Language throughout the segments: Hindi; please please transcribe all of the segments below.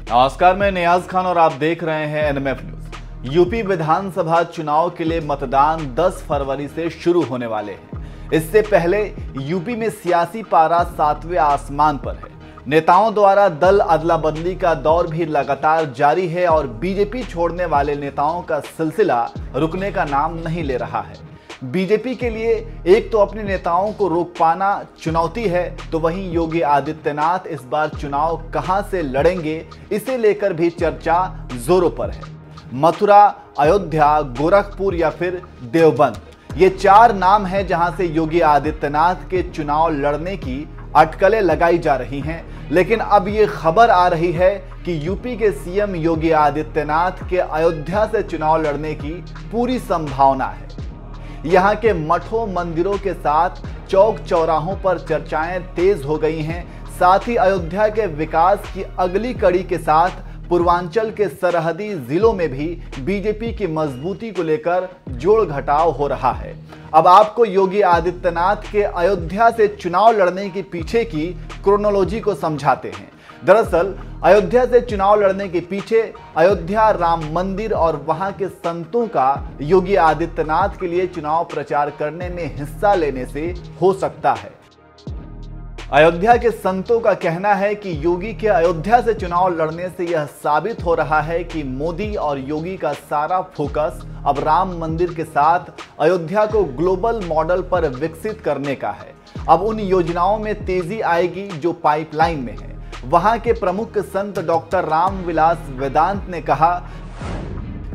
नमस्कार, मैं नियाज खान और आप देख रहे हैं एनएमएफ न्यूज। यूपी विधानसभा चुनाव के लिए मतदान 10 फरवरी से शुरू होने वाले हैं। इससे पहले यूपी में सियासी पारा 7वें आसमान पर है। नेताओं द्वारा दल अदला बदली का दौर भी लगातार जारी है और बीजेपी छोड़ने वाले नेताओं का सिलसिला रुकने का नाम नहीं ले रहा है। बीजेपी के लिए एक तो अपने नेताओं को रोक पाना चुनौती है, तो वहीं योगी आदित्यनाथ इस बार चुनाव कहां से लड़ेंगे, इसे लेकर भी चर्चा जोरों पर है। मथुरा, अयोध्या, गोरखपुर या फिर देवबंद, ये 4 नाम हैं जहां से योगी आदित्यनाथ के चुनाव लड़ने की अटकलें लगाई जा रही हैं। लेकिन अब ये खबर आ रही है कि यूपी के सीएम योगी आदित्यनाथ के अयोध्या से चुनाव लड़ने की पूरी संभावना है। यहाँ के मठों मंदिरों के साथ चौक चौराहों पर चर्चाएं तेज हो गई हैं। साथ ही अयोध्या के विकास की अगली कड़ी के साथ पूर्वांचल के सरहदी जिलों में भी बीजेपी की मजबूती को लेकर जोड़ घटाव हो रहा है। अब आपको योगी आदित्यनाथ के अयोध्या से चुनाव लड़ने के पीछे की क्रोनोलॉजी को समझाते हैं। दरअसल अयोध्या से चुनाव लड़ने के पीछे अयोध्या राम मंदिर और वहां के संतों का योगी आदित्यनाथ के लिए चुनाव प्रचार करने में हिस्सा लेने से हो सकता है। अयोध्या के संतों का कहना है कि योगी के अयोध्या से चुनाव लड़ने से यह साबित हो रहा है कि मोदी और योगी का सारा फोकस अब राम मंदिर के साथ अयोध्या को ग्लोबल मॉडल पर विकसित करने का है। अब उन योजनाओं में तेजी आएगी जो पाइपलाइन में है। वहां के प्रमुख संत डॉक्टर रामविलास वेदांत ने कहा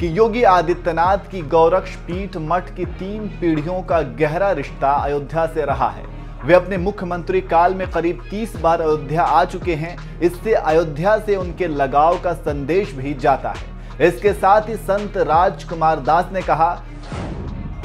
कि योगी आदित्यनाथ की गौरक्ष पीठ मठ की 3 पीढ़ियों का गहरा रिश्ता अयोध्या से रहा है। वे अपने मुख्यमंत्री काल में करीब 30 बार अयोध्या आ चुके हैं। इससे अयोध्या से उनके लगाव का संदेश भी जाता है। इसके साथ ही संत राजकुमार दास ने कहा,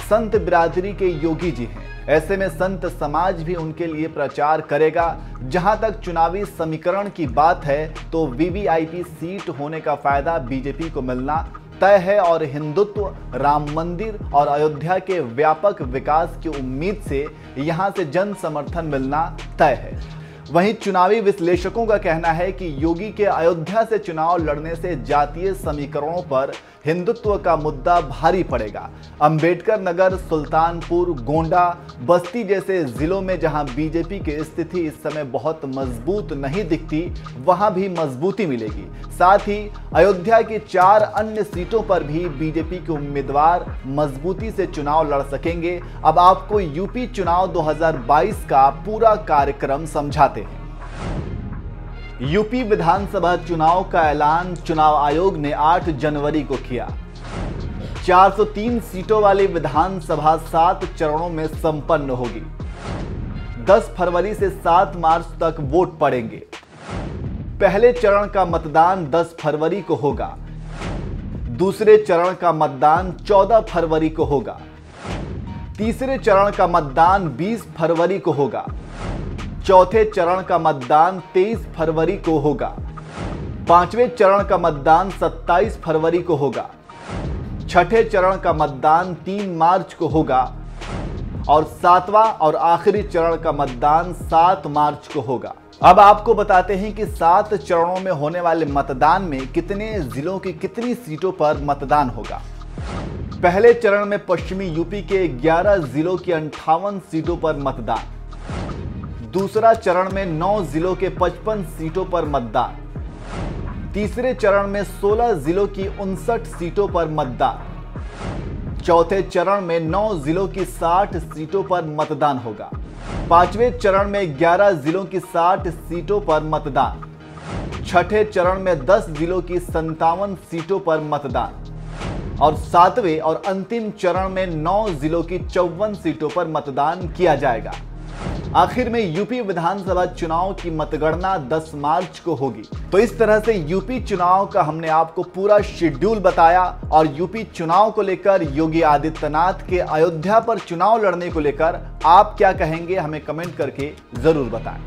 संत बिरादरी के योगी जी हैं, ऐसे में संत समाज भी उनके लिए प्रचार करेगा। जहां तक चुनावी समीकरण की बात है तो वीवीआईपी सीट होने का फायदा बीजेपी को मिलना तय है और हिंदुत्व, राम मंदिर और अयोध्या के व्यापक विकास की उम्मीद से यहां से जन समर्थन मिलना तय है। वहीं चुनावी विश्लेषकों का कहना है कि योगी के अयोध्या से चुनाव लड़ने से जातीय समीकरणों पर हिंदुत्व का मुद्दा भारी पड़ेगा। अंबेडकर नगर, सुल्तानपुर, गोंडा, बस्ती जैसे जिलों में जहां बीजेपी की स्थिति इस समय बहुत मजबूत नहीं दिखती, वहां भी मजबूती मिलेगी। साथ ही अयोध्या की 4 अन्य सीटों पर भी बीजेपी के उम्मीदवार मजबूती से चुनाव लड़ सकेंगे। अब आपको यूपी चुनाव 2022 का पूरा कार्यक्रम समझाते हैं। यूपी विधानसभा चुनाव का ऐलान चुनाव आयोग ने 8 जनवरी को किया। 403 सीटों वाली विधानसभा 7 चरणों में संपन्न होगी। 10 फरवरी से 7 मार्च तक वोट पड़ेंगे। पहले चरण का मतदान 10 फरवरी को होगा। दूसरे चरण का मतदान 14 फरवरी को होगा। तीसरे चरण का मतदान 20 फरवरी को होगा। चौथे चरण का मतदान 23 फरवरी को होगा। 5वें चरण का मतदान 27 फरवरी को होगा। 6ठे चरण का मतदान 3 मार्च को होगा और 7वां और आखिरी चरण का मतदान 7 मार्च को होगा। अब आपको बताते हैं कि 7 चरणों में होने वाले मतदान में कितने जिलों की कितनी सीटों पर मतदान होगा। पहले चरण में पश्चिमी यूपी के 11 जिलों की 58 सीटों पर मतदान। दूसरा चरण में 9 जिलों के 55 सीटों पर मतदान। तीसरे चरण में 16 जिलों की 59 सीटों पर मतदान। चौथे चरण में 9 जिलों की 60 सीटों पर मतदान होगा। 5वें चरण में 11 जिलों की 60 सीटों पर मतदान। 6ठे चरण में 10 जिलों की 57 सीटों पर मतदान और 7वें और अंतिम चरण में 9 जिलों की 54 सीटों पर मतदान किया जाएगा। आखिर में यूपी विधानसभा चुनाव की मतगणना 10 मार्च को होगी। तो इस तरह से यूपी चुनाव का हमने आपको पूरा शेड्यूल बताया और यूपी चुनाव को लेकर योगी आदित्यनाथ के अयोध्या पर चुनाव लड़ने को लेकर आप क्या कहेंगे, हमें कमेंट करके जरूर बताएं।